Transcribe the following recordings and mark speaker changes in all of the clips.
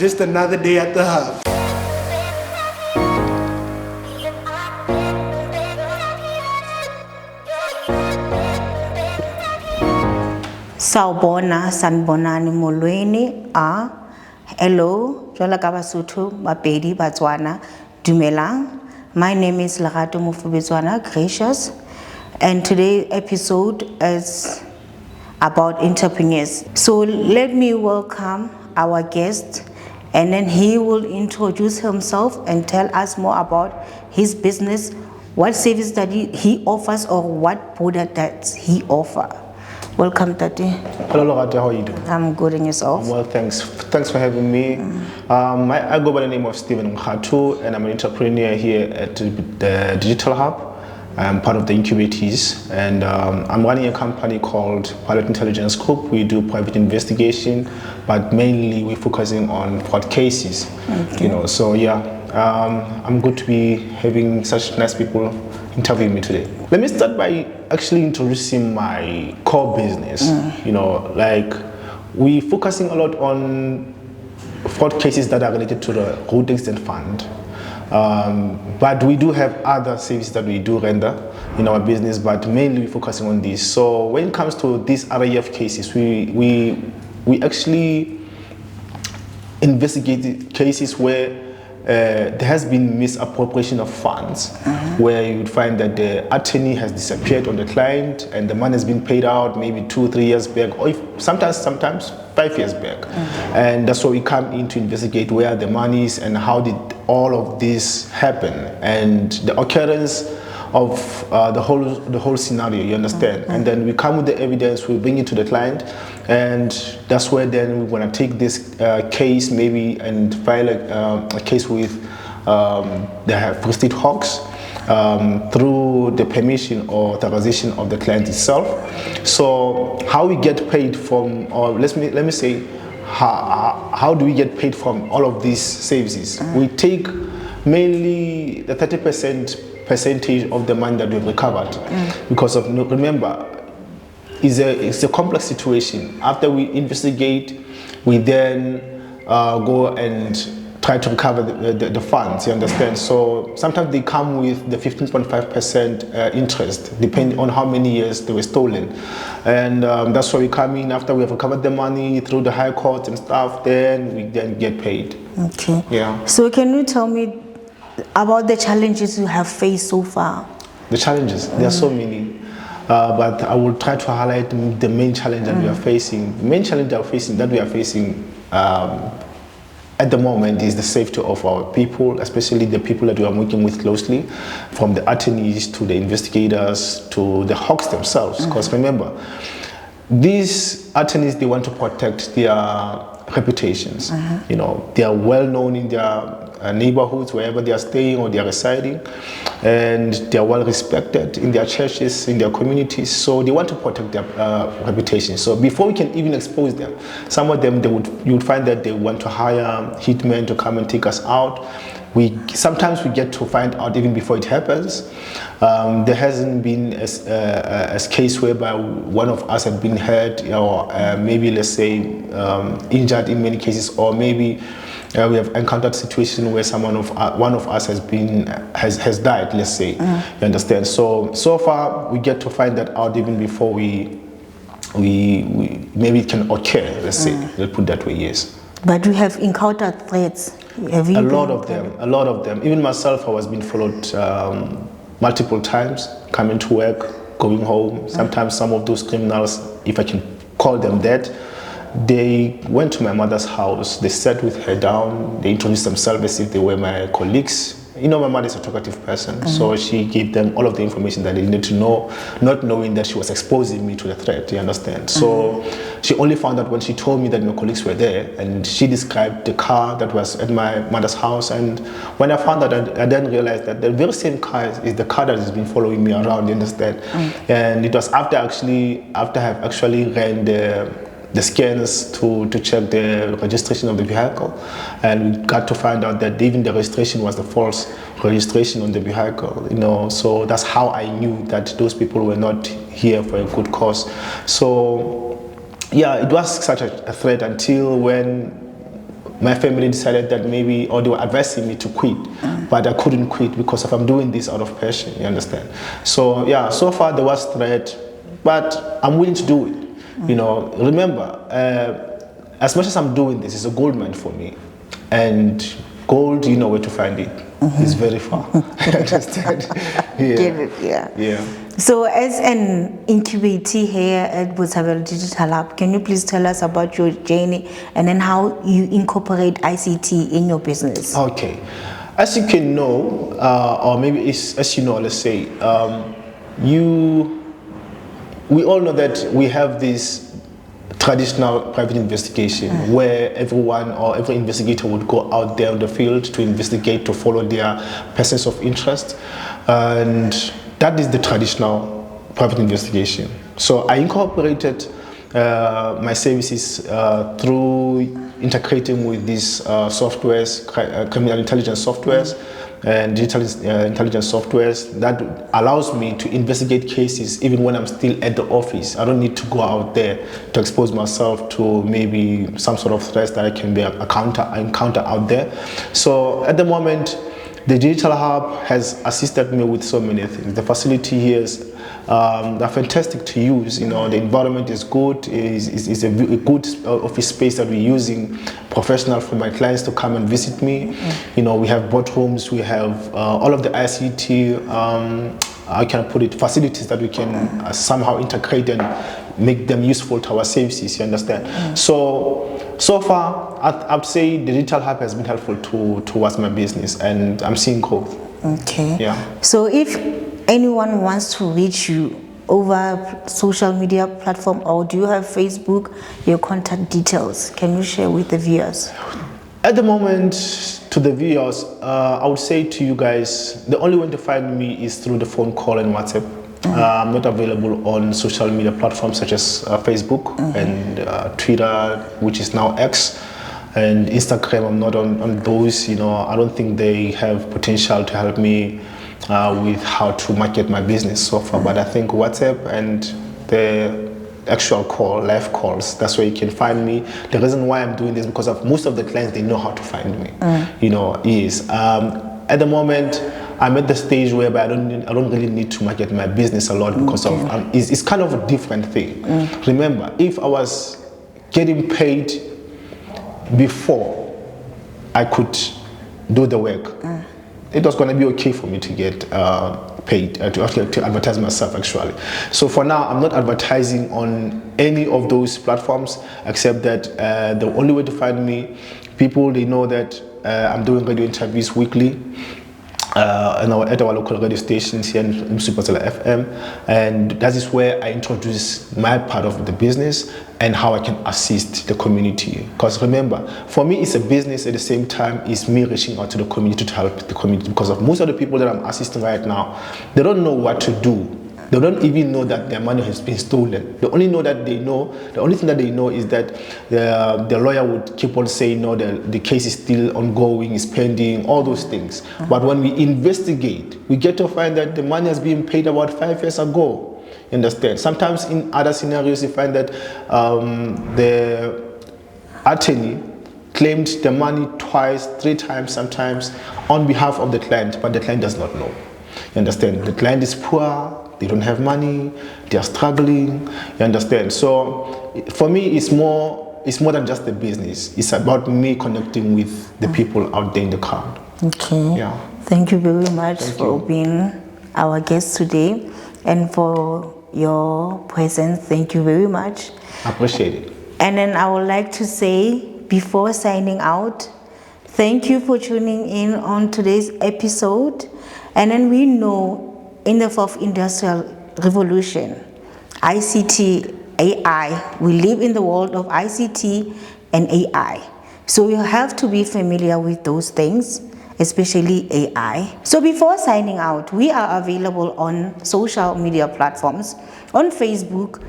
Speaker 1: Just another day at the hub.
Speaker 2: Sawubona sanibonani molweni hello jwalo ka Basotho Bapedi Batswana dumelang. My name is Nkhatho Mufubetswana Gracious, and today's episode is about entrepreneurs. So let me welcome our guest, and then he will introduce himself and tell us more about his business, what service that he offers or what product that he offers. Welcome, Tati.
Speaker 1: Hello, Nkhatho. How are you doing?
Speaker 2: I'm good, and yourself?
Speaker 1: Well, thanks. Thanks for having me. I go by the name of Stephen Nkhatho, and I'm an entrepreneur here at the Digital Hub. I'm part of the Incubatees, and I'm running a company called Pilot Intelligence Group. We do private investigation, but mainly we're focusing on fraud cases.
Speaker 2: Okay.
Speaker 1: So yeah, I'm good to be having such nice people interviewing me today. Let me start by actually introducing my core business. Like we're focusing a lot on fraud cases that are related to the Road Accident Fund. But we do have other services that we do render in our business, but mainly we're focusing on this. So when it comes to these RAF cases, we actually investigate cases where there has been misappropriation of funds, where you would find that the attorney has disappeared on the client and the money has been paid out maybe 2 or 3 years back, or sometimes 5 years back. And that's why we come in to investigate where the money is and how did all of this happen, and the occurrence of the whole scenario, you understand? And then we come with the evidence, we bring it to the client, and that's where then we want to take this case maybe and file a case with the Free State Hawks through the permission or authorization of the client itself. So how we get paid from, or let me say, how do we get paid from all of these services? We take mainly the 30% of the money that we've recovered, because of, remember, it's a complex situation. After we investigate, we then go and try to recover the funds, you understand? So sometimes they come with the 15.5% interest, depending on how many years they were stolen. And that's why we come in after we have recovered the money through the high court and stuff, then we then get paid. Okay. Yeah.
Speaker 2: So can you tell me about the challenges you have faced so far?
Speaker 1: The challenges, there are so many. But I will try to highlight the main challenge that we are facing. The main challenge that we are facing at the moment is the safety of our people, especially the people that we are working with closely, from the attorneys to the investigators to the hawks themselves. Because remember, these attorneys, they want to protect their reputations. They are well known in their neighborhoods, wherever they are staying or they are residing, and they are well respected in their churches, in their communities. So they want to protect their reputation. So before we can even expose them, some of them you would find that they want to hire hitmen to come and take us out. Sometimes we get to find out even before it happens. There hasn't been a case whereby one of us had been hurt, or maybe, let's say, injured in many cases, or maybe we have encountered a situation where one of us has died, let's say. You understand? So far we get to find that out even before we maybe it can occur, let's say. Let's put that way, yes.
Speaker 2: But you have encountered threats. A
Speaker 1: lot of them. Even myself, I was being followed multiple times, coming to work, going home. Sometimes some of those criminals, if I can call them that, they went to my mother's house, they sat with her down, they introduced themselves as if they were my colleagues. My mother is a talkative person, so she gave them all of the information that they needed to know, not knowing that she was exposing me to the threat, you understand? So she only found out when she told me that my colleagues were there, and she described the car that was at my mother's house. And when I found out, I then realized that the very same car is the car that has been following me around, you understand? And it was after I have actually ran the scans to check the registration of the vehicle, and we got to find out that even the registration was the false registration on the vehicle, so that's how I knew that those people were not here for a good cause. So yeah, it was such a threat until when my family decided that maybe, or they were advising me to quit, but I couldn't quit because if I'm doing this out of passion, you understand? So yeah, so far there was threat, but I'm willing to do it. You know, remember, as much as I'm doing this, it's a gold mine for me. And gold, you know where to find it. It's very far. Understand? Yeah.
Speaker 2: Get it, yeah.
Speaker 1: Yeah.
Speaker 2: So as an incubatee here at Botshabelo Digital Hub, can you please tell us about your journey and then how you incorporate ICT in your business?
Speaker 1: Okay. As you can know, or maybe as you know, let's say, we all know that we have this traditional private investigation where everyone or every investigator would go out there on the field to investigate, to follow their persons of interest, and that is the traditional private investigation. So I incorporated my services through integrating with these softwares, criminal intelligence softwares, and digital intelligence softwares that allows me to investigate cases even when I'm still at the office. I don't need to go out there to expose myself to maybe some sort of threats that I can be encounter out there. So at the moment, the Digital Hub has assisted me with so many things. The facility here is they're fantastic to use. You know, the environment is good. It's a good office space that we're using. Professional for my clients to come and visit me. You know, we have boardrooms. We have all of the ICT. I can put it facilities that we can somehow integrate and make them useful to our services. You understand? So far, I'd say the Digital Hub has been helpful towards my business, and I'm seeing growth.
Speaker 2: Okay.
Speaker 1: Yeah.
Speaker 2: So if anyone wants to reach you over social media platform, or do you have Facebook, your contact details, can you share with the viewers?
Speaker 1: At the moment, to the viewers, I would say to you guys, the only way to find me is through the phone call and WhatsApp. I'm not available on social media platforms such as Facebook and Twitter, which is now X, and Instagram. I'm not on those. You know, I don't think they have potential to help me with how to market my business so far. But I think WhatsApp and the actual call, live calls, that's where you can find me. The reason why I'm doing this because of most of the clients, they know how to find me. You know, at the moment, I'm at the stage whereby I don't really need to market my business a lot because of it's kind of a different thing. Remember, if I was getting paid before I could do the work, it was going to be okay for me to get paid to advertise myself actually. So for now, I'm not advertising on any of those platforms except that the only way to find me, people, they know that I'm doing radio interviews weekly at our local radio stations here in Botshabelo FM, and that is where I introduce my part of the business and how I can assist the community. Because remember, for me it's a business, at the same time it's me reaching out to the community to help the community, because of most of the people that I'm assisting right now, they don't know what to do. They don't even know that their money has been stolen. The only thing that they know is that the lawyer would keep on saying, no, the case is still ongoing, is pending, all those things. But when we investigate, we get to find that the money has been paid about 5 years ago. You understand? Sometimes in other scenarios, you find that the attorney claimed the money twice, 3 times sometimes on behalf of the client, but the client does not know. You understand? The client is poor, they don't have money, they are struggling, you understand? So for me, it's more than just the business. It's about me connecting with the people out there in the crowd.
Speaker 2: Okay.
Speaker 1: Yeah.
Speaker 2: Thank you very much for being our guest today and for your presence. Thank you very much.
Speaker 1: I appreciate it. And
Speaker 2: then I would like to say, before signing out, thank you for tuning in on today's episode. And then we know in the 4th Industrial Revolution, ICT, AI, we live in the world of ICT and AI. So you have to be familiar with those things, especially AI. So before signing out, we are available on social media platforms. On Facebook,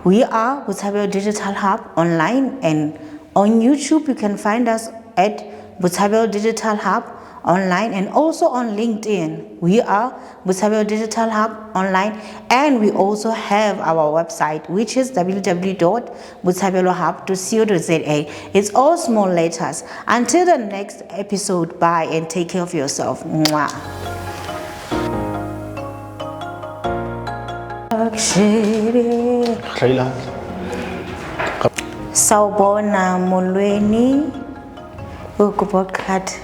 Speaker 2: we are Botshabelo Digital Hub online, and on YouTube, you can find us at Botshabelo Digital Hub. online and also on LinkedIn. We are Botshabelo Digital Hub online, and we also have our website, which is www.botshabelohub.co.za. It's all small letters. Until the next episode, bye and take care of yourself. Mwah. Sawubona molweni ukuboqhathi